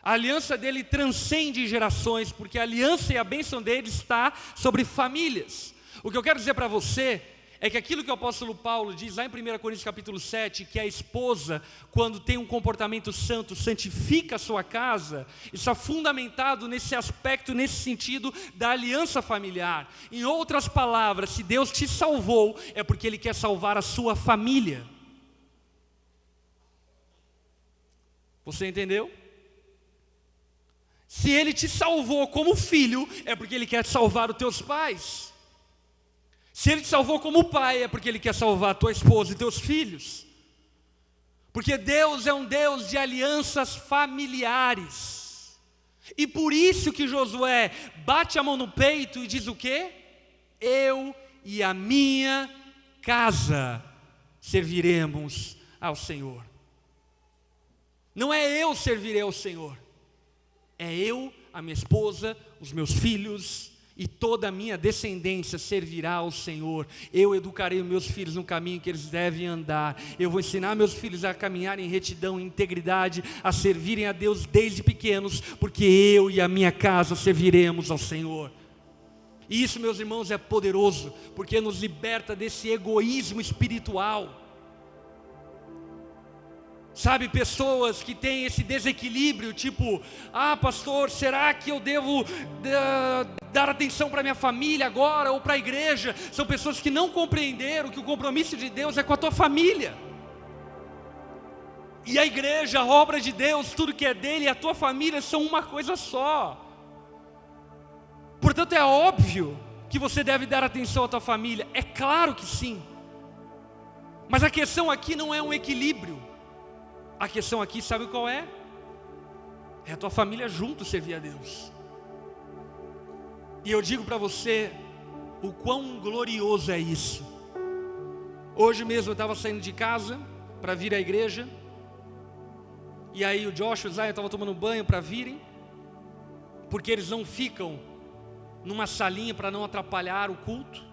A aliança dele transcende gerações, porque a aliança e a bênção dele está sobre famílias. O que eu quero dizer para você é que aquilo que o apóstolo Paulo diz lá em 1 Coríntios capítulo 7, que a esposa, quando tem um comportamento santo, santifica a sua casa, está fundamentado nesse aspecto, nesse sentido da aliança familiar. Em outras palavras, se Deus te salvou, é porque Ele quer salvar a sua família. Você entendeu? Se Ele te salvou como filho, é porque Ele quer salvar os teus pais. Se Ele te salvou como pai, é porque Ele quer salvar a tua esposa e teus filhos. Porque Deus é um Deus de alianças familiares. E por isso que Josué bate a mão no peito e diz o quê? Eu e a minha casa serviremos ao Senhor. Não é eu servirei ao Senhor. É eu, a minha esposa, os meus filhos e toda a minha descendência servirá ao Senhor. Eu educarei os meus filhos no caminho que eles devem andar. Eu vou ensinar meus filhos a caminhar em retidão e integridade, a servirem a Deus desde pequenos, porque eu e a minha casa serviremos ao Senhor. E isso, meus irmãos, é poderoso, porque nos liberta desse egoísmo espiritual. Sabe, pessoas que têm esse desequilíbrio, tipo, pastor, será que eu devo dar atenção para minha família agora ou para a igreja? São pessoas que não compreenderam que o compromisso de Deus é com a tua família. E a igreja, a obra de Deus, tudo que é dele e a tua família são uma coisa só. Portanto, é óbvio que você deve dar atenção à tua família, é claro que sim. Mas a questão aqui não é um equilíbrio. A questão aqui, sabe qual é? É a tua família junto servir a Deus. E eu digo para você, o quão glorioso é isso. Hoje mesmo eu estava saindo de casa para vir à igreja. E aí o Josh e o Zion estavam tomando banho para virem. Porque eles não ficam numa salinha para não atrapalhar o culto.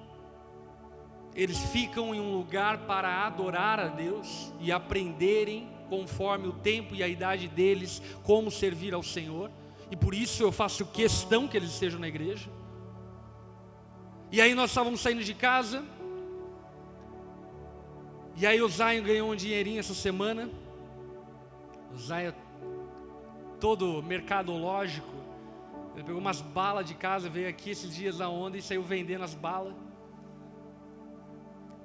Eles ficam em um lugar para adorar a Deus e aprenderem conforme o tempo e a idade deles, como servir ao Senhor. E por isso eu faço questão que eles estejam na igreja. E aí nós estávamos saindo de casa. E aí o Zion ganhou um dinheirinho essa semana. O Zion todo mercadológico. Ele pegou umas balas de casa, veio aqui esses dias na onda e saiu vendendo as balas.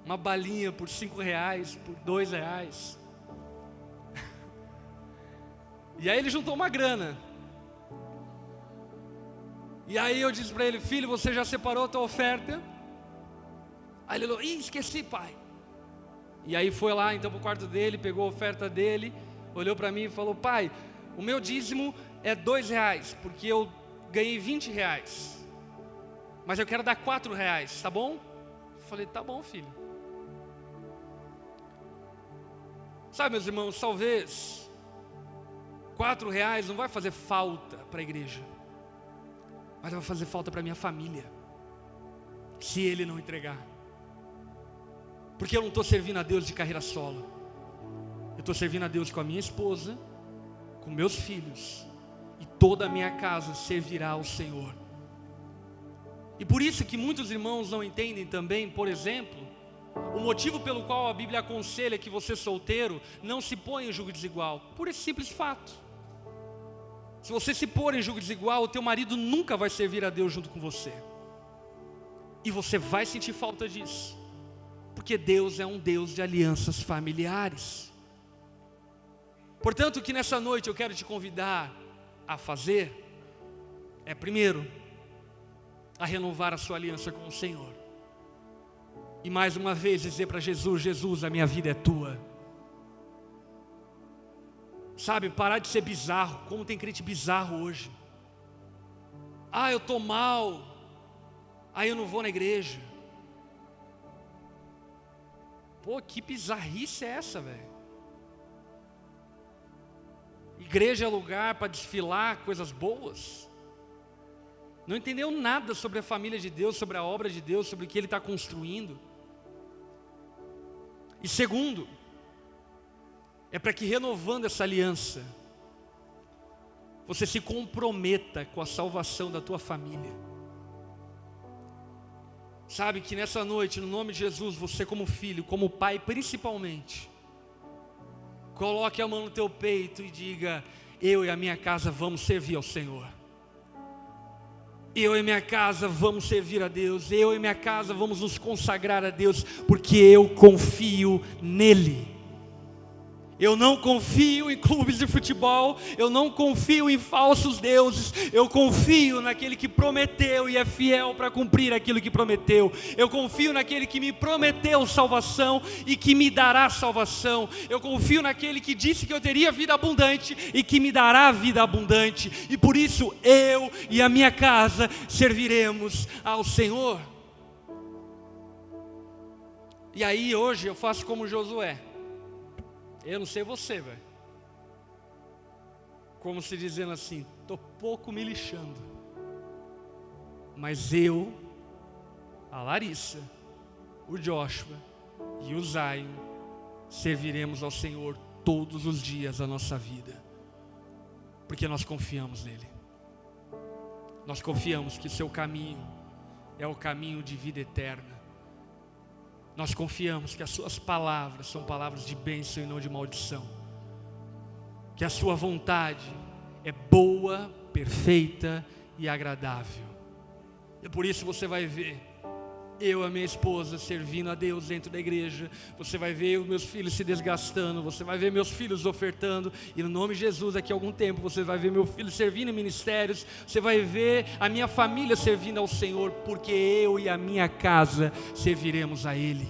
Uma balinha por R$5, por R$2. E aí ele juntou uma grana. E aí eu disse para ele, filho, você já separou a tua oferta? Aí ele falou, esqueci, pai. E aí foi lá então para o quarto dele, pegou a oferta dele, olhou para mim e falou, pai, o meu dízimo é R$2, porque eu ganhei R$20. Mas eu quero dar R$4, tá bom? Eu falei, tá bom, filho. Sabe, meus irmãos, talvez R$4 não vai fazer falta para a igreja, mas vai fazer falta para a minha família, se ele não entregar. Porque eu não estou servindo a Deus de carreira solo. Eu estou servindo a Deus com a minha esposa, com meus filhos, e toda a minha casa servirá ao Senhor. E por isso que muitos irmãos não entendem também, por exemplo, o motivo pelo qual a Bíblia aconselha que você solteiro não se ponha em julgo desigual, por esse simples fato. Se você se pôr em julgo desigual, o teu marido nunca vai servir a Deus junto com você. E você vai sentir falta disso. Porque Deus é um Deus de alianças familiares. Portanto, o que nessa noite eu quero te convidar a fazer é, primeiro, a renovar a sua aliança com o Senhor. E mais uma vez dizer para Jesus, Jesus, a minha vida é tua. Sabe, parar de ser bizarro, como tem crente bizarro hoje. Eu estou mal, eu não vou na igreja. Pô, que bizarrice é essa, velho? Igreja é lugar para desfilar coisas boas. Não entendeu nada sobre a família de Deus, sobre a obra de Deus, sobre o que Ele está construindo. E segundo, é para que renovando essa aliança, você se comprometa com a salvação da tua família. Sabe que nessa noite, no nome de Jesus, você como filho, como pai principalmente, coloque a mão no teu peito e diga: eu e a minha casa vamos servir ao Senhor. Eu e minha casa vamos servir a Deus. Eu e minha casa vamos nos consagrar a Deus, porque eu confio nele. Eu não confio em clubes de futebol, eu não confio em falsos deuses, eu confio naquele que prometeu e é fiel para cumprir aquilo que prometeu. Eu confio naquele que me prometeu salvação e que me dará salvação. Eu confio naquele que disse que eu teria vida abundante e que me dará vida abundante. E por isso eu e a minha casa serviremos ao Senhor. E aí hoje eu faço como Josué. Eu não sei você, velho. Como se dizendo assim, tô pouco me lixando. Mas eu, a Larissa, o Joshua e o Zion serviremos ao Senhor todos os dias da nossa vida. Porque nós confiamos nele. Nós confiamos que seu caminho é o caminho de vida eterna. Nós confiamos que as suas palavras são palavras de bênção e não de maldição. Que a sua vontade é boa, perfeita e agradável. E por isso você vai ver eu e a minha esposa servindo a Deus dentro da igreja. Você vai ver os meus filhos se desgastando. Você vai ver meus filhos ofertando. E no nome de Jesus, daqui a algum tempo, você vai ver meu filho servindo em ministérios. Você vai ver a minha família servindo ao Senhor. Porque eu e a minha casa serviremos a Ele.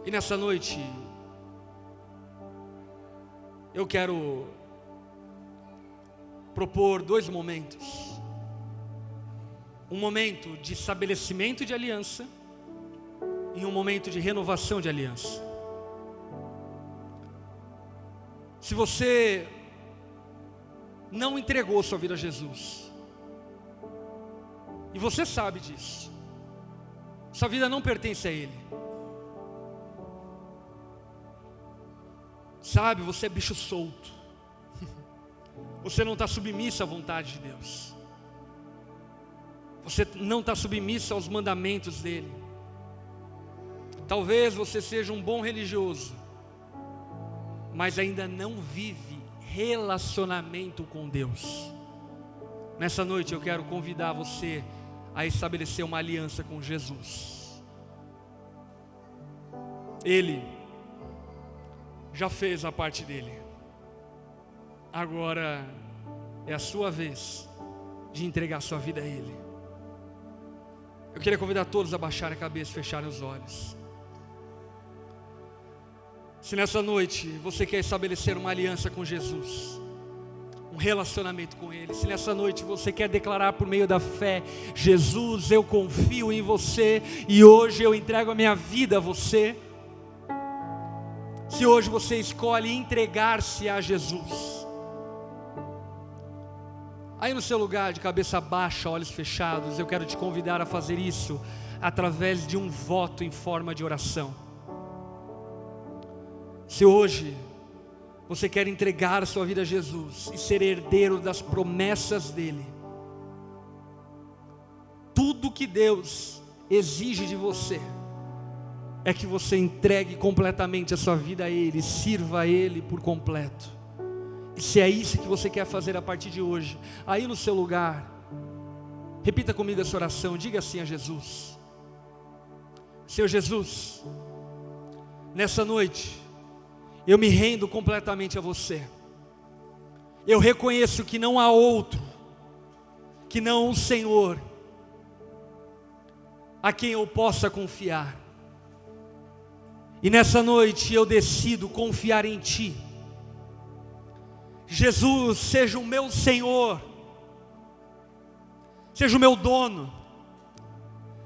E nessa noite, eu quero propor 2 momentos. Um momento de estabelecimento de aliança e um momento de renovação de aliança. Se você não entregou sua vida a Jesus, e você sabe disso, sua vida não pertence a Ele. Sabe, você é bicho solto. Você não está submisso à vontade de Deus. Você não está submisso aos mandamentos dEle. Talvez você seja um bom religioso, mas ainda não vive relacionamento com Deus. Nessa noite eu quero convidar você a estabelecer uma aliança com Jesus. Ele já fez a parte dele. Agora é a sua vez de entregar sua vida a Ele. Eu queria convidar todos a baixarem a cabeça e fecharem os olhos. Se nessa noite você quer estabelecer uma aliança com Jesus, um relacionamento com Ele, se nessa noite você quer declarar por meio da fé: Jesus, eu confio em você e hoje eu entrego a minha vida a você. Se hoje você escolhe entregar-se a Jesus, aí no seu lugar, de cabeça baixa, olhos fechados, eu quero te convidar a fazer isso através de um voto em forma de oração. Se hoje você quer entregar a sua vida a Jesus e ser herdeiro das promessas dEle, tudo que Deus exige de você é que você entregue completamente a sua vida a Ele, sirva a Ele por completo. E se é isso que você quer fazer a partir de hoje, aí no seu lugar, repita comigo essa oração, diga assim a Jesus: Senhor Jesus, nessa noite, eu me rendo completamente a você. Eu reconheço que não há outro, que não o Senhor, a quem eu possa confiar. E nessa noite eu decido confiar em Ti. Jesus, seja o meu Senhor, seja o meu dono,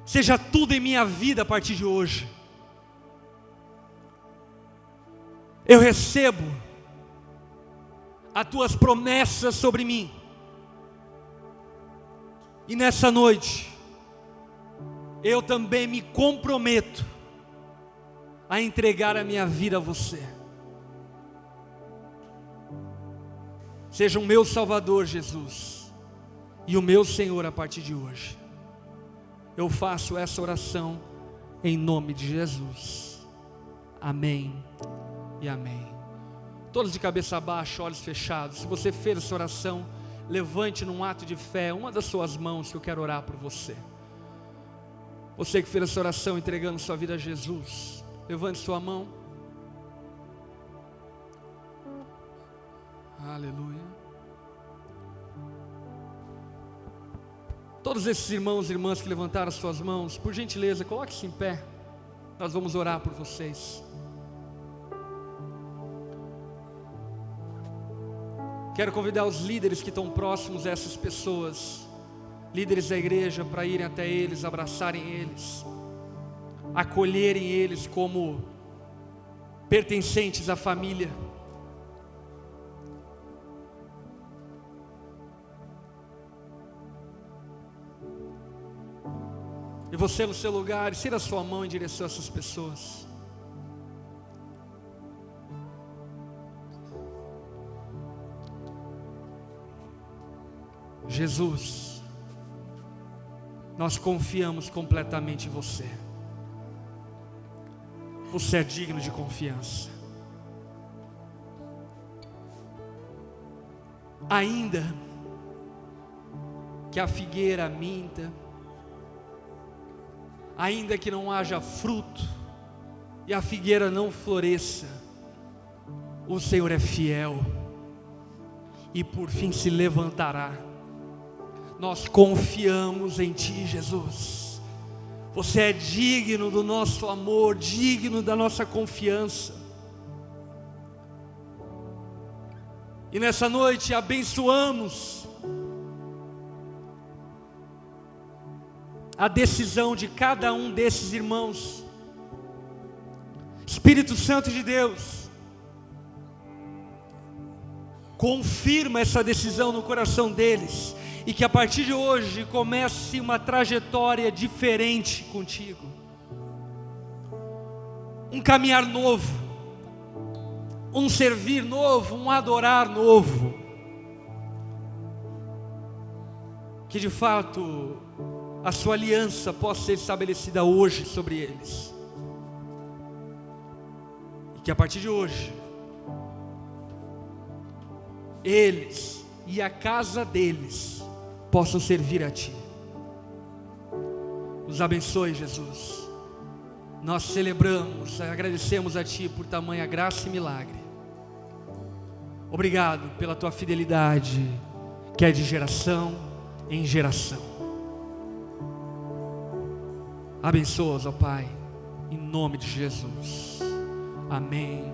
seja tudo em minha vida a partir de hoje. Eu recebo as Tuas promessas sobre mim. E nessa noite, eu também me comprometo a entregar a minha vida a você. Seja o meu Salvador, Jesus, e o meu Senhor a partir de hoje. Eu faço essa oração em nome de Jesus. Amém e amém. Todos de cabeça baixa, olhos fechados. Se você fez essa oração, levante num ato de fé uma das suas mãos, que eu quero orar por você. Você que fez essa oração entregando sua vida a Jesus, levante sua mão. Aleluia. Todos esses irmãos e irmãs que levantaram as suas mãos, por gentileza, coloque-se em pé. Nós vamos orar por vocês. Quero convidar os líderes que estão próximos a essas pessoas, líderes da igreja, para irem até eles, abraçarem eles, acolherem eles como pertencentes à família. E você no seu lugar, estenda a sua mão em direção a essas pessoas. Jesus, nós confiamos completamente em você. Você é digno de confiança. Ainda que a figueira minta, ainda que não haja fruto e a figueira não floresça, o Senhor é fiel e por fim se levantará. Nós confiamos em Ti, Jesus. Você é digno do nosso amor, digno da nossa confiança. E nessa noite abençoamos a decisão de cada um desses irmãos. Espírito Santo de Deus, confirma essa decisão no coração deles, e que a partir de hoje comece uma trajetória diferente contigo, um caminhar novo, um servir novo, um adorar novo, que de fato a sua aliança possa ser estabelecida hoje sobre eles, e que a partir de hoje eles e a casa deles possam servir a Ti. Nos abençoe, Jesus. Nós celebramos, agradecemos a Ti por tamanha graça e milagre. Obrigado pela Tua fidelidade, que é de geração em geração. Abençoa-os, ó Pai, em nome de Jesus. Amém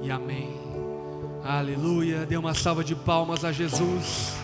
e amém. Aleluia. Dê uma salva de palmas a Jesus.